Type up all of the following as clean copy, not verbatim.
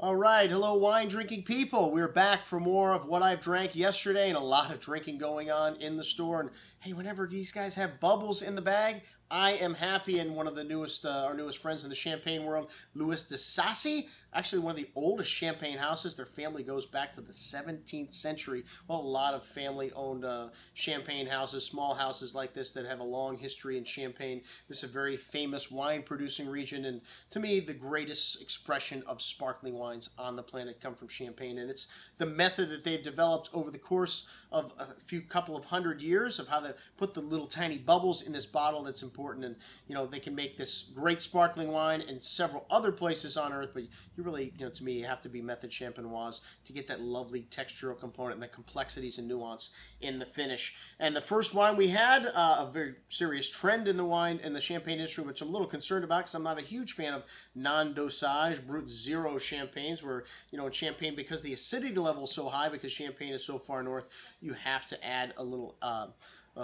All right, hello wine drinking people. We're back for more of what I've drank yesterday, and a lot of drinking going on in the store. And hey, whenever these guys have bubbles in the bag, I am happy. And one of the newest, our newest friends in the champagne world, Louis De Sacy, actually one of the oldest champagne houses. Their family goes back to the 17th century. Well, a lot of family-owned champagne houses, small houses like this that have a long history in Champagne. This is a very famous wine-producing region, and to me, the greatest expression of sparkling wines on the planet come from Champagne. And it's the method that they've developed over the course of a couple of hundred years of how to put the little tiny bubbles in this bottle that's important. And you know, they can make this great sparkling wine in several other places on earth, but you really, you know, to me, you have to be method champenoise to get that lovely textural component and the complexities and nuance in the finish. And the first wine we had, a very serious trend in the wine and the champagne industry, which I'm a little concerned about because I'm not a huge fan of non-dosage Brut Zero champagnes, where, you know, in Champagne, because the acidity level is so high, because Champagne is so far north, you have to add a little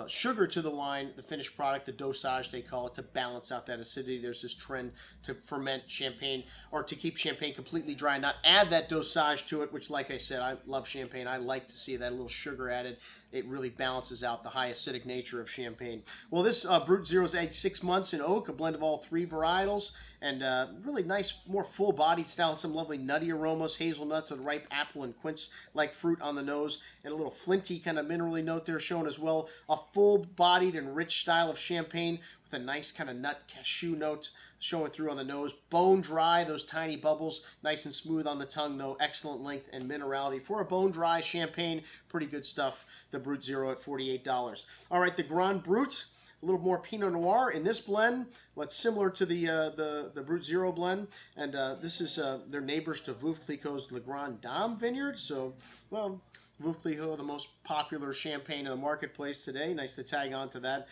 sugar to the wine, the finished product, the dosage they call it, to balance out that acidity. There's this trend to ferment Champagne, or to keep Champagne completely dry, not add that dosage to it, which, like I said, I love Champagne. I like to see that little sugar added. It really balances out the high acidic nature of Champagne. Well, this Brut Zero is aged 6 months in oak, a blend of all three varietals, and really nice, more full-bodied style, some lovely nutty aromas, hazelnuts with ripe apple and quince-like fruit on the nose, and a little flinty kind of minerally note there shown as well. A full-bodied and rich style of Champagne with a nice kind of nut cashew note showing through on the nose. Bone dry, those tiny bubbles, nice and smooth on the tongue though. Excellent length and minerality for a bone dry Champagne. Pretty good stuff. The Brut Zero at $48. All right, the Grand Brut. A little more Pinot Noir in this blend, what's similar to the Brut Zero blend, and this is their neighbors to Veuve Clicquot's Le Grand Dame vineyard. So, well, Veuve Clicquot, the most popular champagne in the marketplace today. Nice to tag on to that.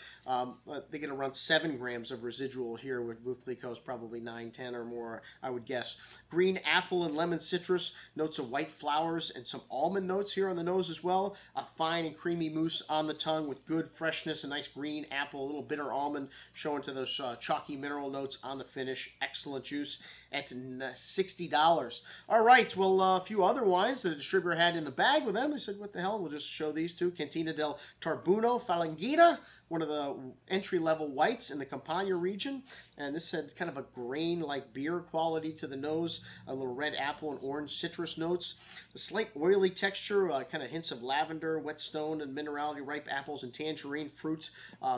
They get around 7 grams of residual here, with Veuve Clicquot's probably 9, 10 or more, I would guess. Green apple and lemon citrus, notes of white flowers, and some almond notes here on the nose as well. A fine and creamy mousse on the tongue with good freshness, a nice green apple, a little bitter almond showing to those chalky mineral notes on the finish. Excellent juice at $60. All right, well, a few other wines that the distributor had in the bag with them. I said, what the hell, we'll just show these two. Cantina Del Taburno Falanghina, one of the entry-level whites in the Campania region. And this had kind of a grain-like beer quality to the nose, a little red apple and orange citrus notes. A slight oily texture, kind of hints of lavender, whetstone, and minerality, ripe apples and tangerine fruits.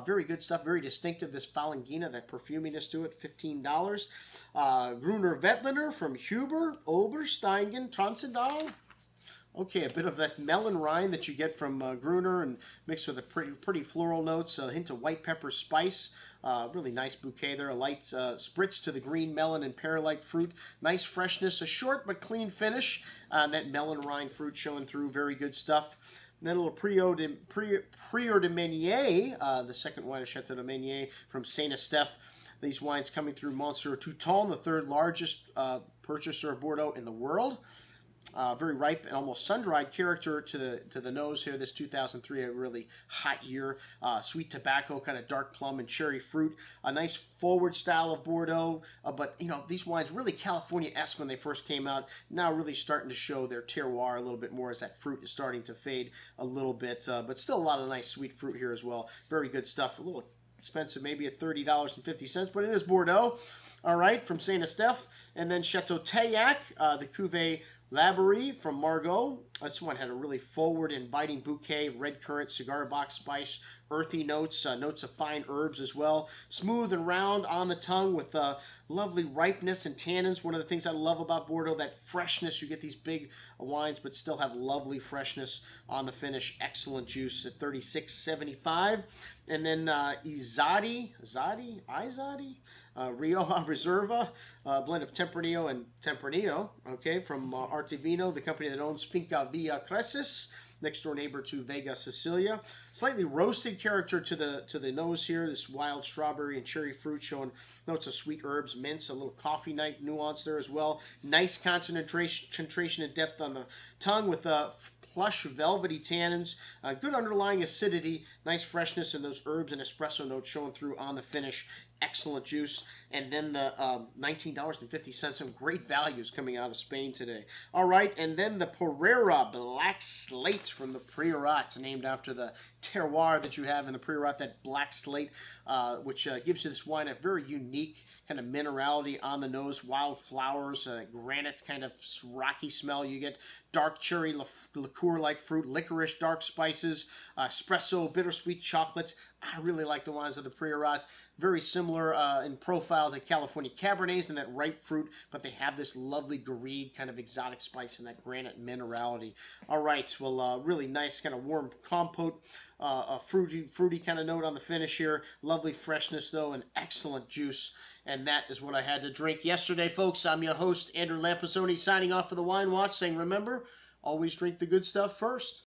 Very good stuff, very distinctive, this Falanghina, that perfuminess to it, $15. Gruner Veltliner from Huber, Obersteingen, Transcendental. Okay, a bit of that melon rind that you get from Gruner, and mixed with a pretty floral notes, a hint of white pepper spice. Really nice bouquet there. A light spritz to the green melon and pear-like fruit. Nice freshness, a short but clean finish. That melon rind fruit showing through. Very good stuff. And then a little Prieur de Meunier, the second wine of Chateau de Meunier from Saint Estèphe. These wines coming through Monsieur Touton, the third largest purchaser of Bordeaux in the world. Very ripe and almost sun-dried character to the nose here. This 2003, a really hot year. Sweet tobacco, kind of dark plum and cherry fruit. A nice forward style of Bordeaux. But, you know, these wines really California-esque when they first came out. Now really starting to show their terroir a little bit more as that fruit is starting to fade a little bit. But still a lot of nice sweet fruit here as well. Very good stuff. A little expensive, maybe at $30.50, but it is Bordeaux. All right, from Saint Estèphe. And then Chateau Taillac, the Cuvée Laborie from Margaux. This one had a really forward, inviting bouquet, red currant, cigar box spice, earthy notes, notes of fine herbs as well. Smooth and round on the tongue with lovely ripeness and tannins. One of the things I love about Bordeaux, that freshness. You get these big wines, but still have lovely freshness on the finish. Excellent juice at $36.75. And then Izadi, Rioja Reserva, blend of Tempranillo and Tempranillo, okay, from Artivino, the company that owns Finca Villa Cresces, next door neighbor to Vega Sicilia. Slightly roasted character to the nose here. This wild strawberry and cherry fruit showing notes of sweet herbs, mints, a little coffee night nuance there as well. Nice concentration and depth on the tongue with plush, velvety tannins, good underlying acidity, nice freshness, and those herbs and espresso notes showing through on the finish. excellent juice. And then the $19.50, some great values coming out of Spain today. All right, and then the Pereira Black Slate from the Priorat, named after the terroir that you have in the Priorat, that black slate, which gives you this wine a very unique kind of minerality on the nose, wild flowers, granite kind of rocky smell. You get dark cherry liqueur-like fruit, licorice, dark spices, espresso, bittersweet chocolates. I really like the wines of the Priorat. Very similar in profile to California Cabernets and that ripe fruit, but they have this lovely garrigue kind of exotic spice and that granite minerality. All right, well, really nice kind of warm compote, a fruity kind of note on the finish here. Lovely freshness, though, and excellent juice. And that is what I had to drink yesterday, folks. I'm your host, Andrew Lampizzoni, signing off for the Wine Watch, saying, remember, always drink the good stuff first.